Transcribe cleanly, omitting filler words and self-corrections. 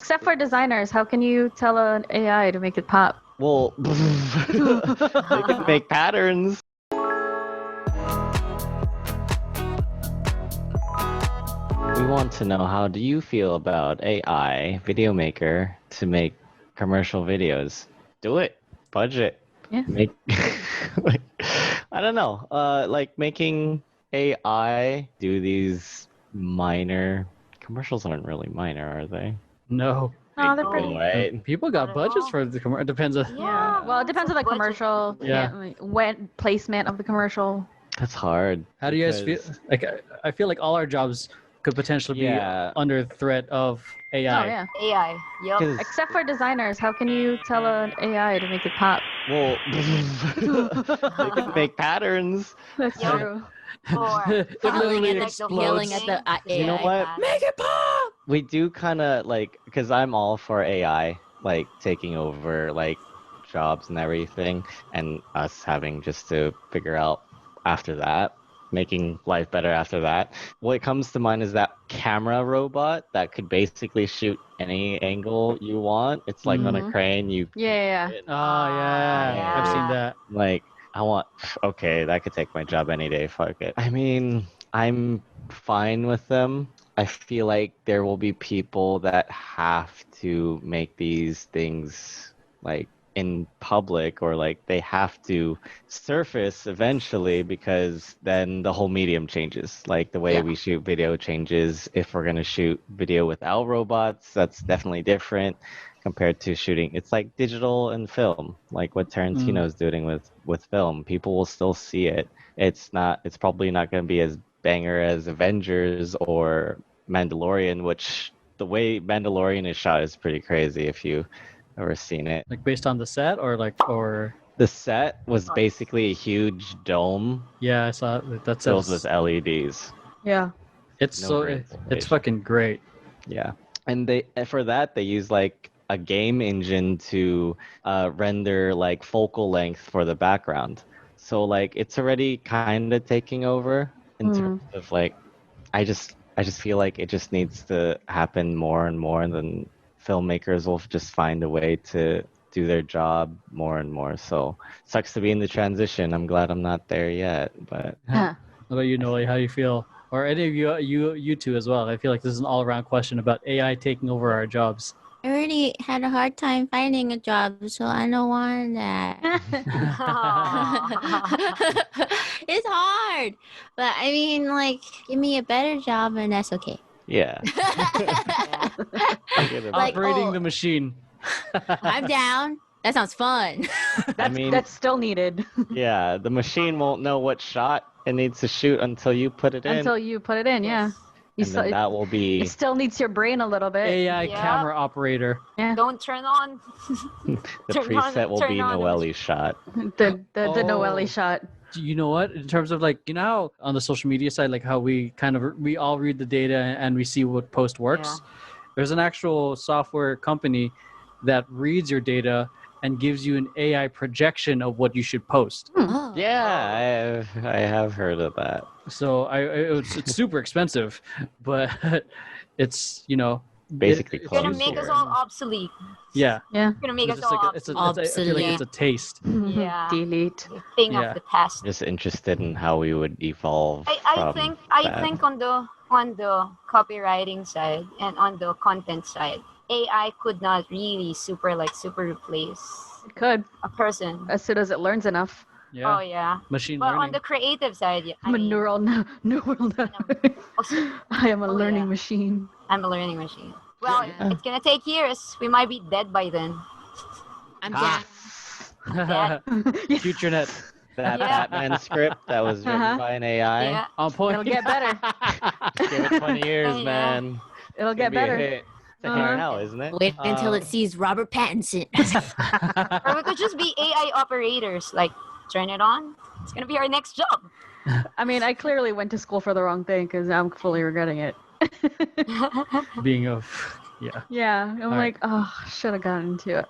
Except for designers, how can you tell an AI to make it pop? Well, they can make patterns. We want to know, how do you feel about AI video maker to make commercial videos? Do it. Budget. Yeah. Make like, I don't know. Like making AI do these minor commercials aren't really minor, are they? No. Oh, they're Big pretty. deal, right? People Not got at budgets all. for the commercial. It depends on. Yeah. Well, it depends on the budget. commercial. Yeah. Like, when placement of the commercial. That's hard. How do you guys feel? because- Like, I feel like all our jobs could potentially Yeah. be under threat of AI. Oh yeah. AI. Yup. 'Cause- Except for designers, how can you tell an AI to make it pop? Well, they can make patterns. That's Yeah. true. Or It literally explodes. yelling at the AI. You know what? Make it pop! We do kind of like, because I'm all for AI, like taking over like jobs and everything, and us having just to figure out after that, making life better after that. What comes to mind is that camera robot that could basically shoot any angle you want. It's like on a Mhm. crane, you Yeah. Oh, yeah. I've seen that. like, okay, that could take my job any day, fuck it. I mean, I'm fine with them. I feel like there will be people that have to make these things like in public, or like they have to surface eventually, because then the whole medium changes. Like the way Yeah. we shoot video changes. If we're going to shoot video without robots, that's definitely different compared to shooting. It's like digital and film, like what Tarantino's doing with film. People will still see it. It's probably not going to be as banger as Avengers or Mandalorian, which the way Mandalorian is shot is pretty crazy if you ever seen it. Like based on the set or The set was basically a huge dome yeah, I saw it. That filled says with LEDs. Yeah. it's no so great it's information. fucking great. Yeah, and for that they use like a game engine to render like focal length for the background. So like it's already kind of taking over in terms of like, I just feel like it just needs to happen more and more, and then filmmakers will just find a way to do their job more and more. So sucks to be in the transition. I'm glad I'm not there yet, but Huh. How about you, Noelle? How do you feel? Or any of you two as well? I feel like this is an all-around question about AI taking over our jobs. I already had a hard time finding a job, so I don't want that. It's hard, but I mean, like, give me a better job, and that's okay. yeah. Like, Operating oh. the machine. I'm down. That sounds fun. That's still needed Yeah, the machine won't know what shot it needs to shoot until you put it in. until you put it in. Yeah. You and then that will be it still needs your brain a little bit. AI Yeah. camera operator. Yeah. Don't turn on. the turn on- preset will turn be on the Noelle's shot. The Oh. Noelle shot. You know what? In terms of like, you know how on the social media side, like how we all read the data and we see what post works. There's an actual software company that reads your data and gives you an AI projection of what you should post. Oh. Yeah, I have heard of that. So it's super expensive, but it's Basically You're gonna closed make us here. all obsolete. Yeah. Yeah. You're gonna make us It's all like obsolete. I feel like it's a taste. Yeah. Delete. A thing Yeah. of the past. Just interested in how we would evolve. I from think that. on the copywriting side and on the content side, AI could not really super replace It could, a person. as soon as it learns enough. Yeah. Oh yeah. Machine But learning. on the creative side, yeah, I'm a neural network. also, I am a Oh, learning yeah. machine. I'm a learning machine. Well, Yeah. it's gonna take years. We might be dead by then. I'm Ah. down. Yes. FutureNet. That Yeah. Batman script that was written Uh-huh. by an AI. Yeah. On point. It'll get better. Give it 20 years, Yeah. man. It'll It's gonna get be a better. hit. It's a hit Uh-huh. now, isn't it? Wait until it sees Robert Pattinson. Or we could just be AI operators. Like, turn it on. It's gonna be our next job. I mean, I clearly went to school for the wrong thing because I'm fully regretting it. Being of yeah. Yeah, I'm right. like, oh, should have gotten into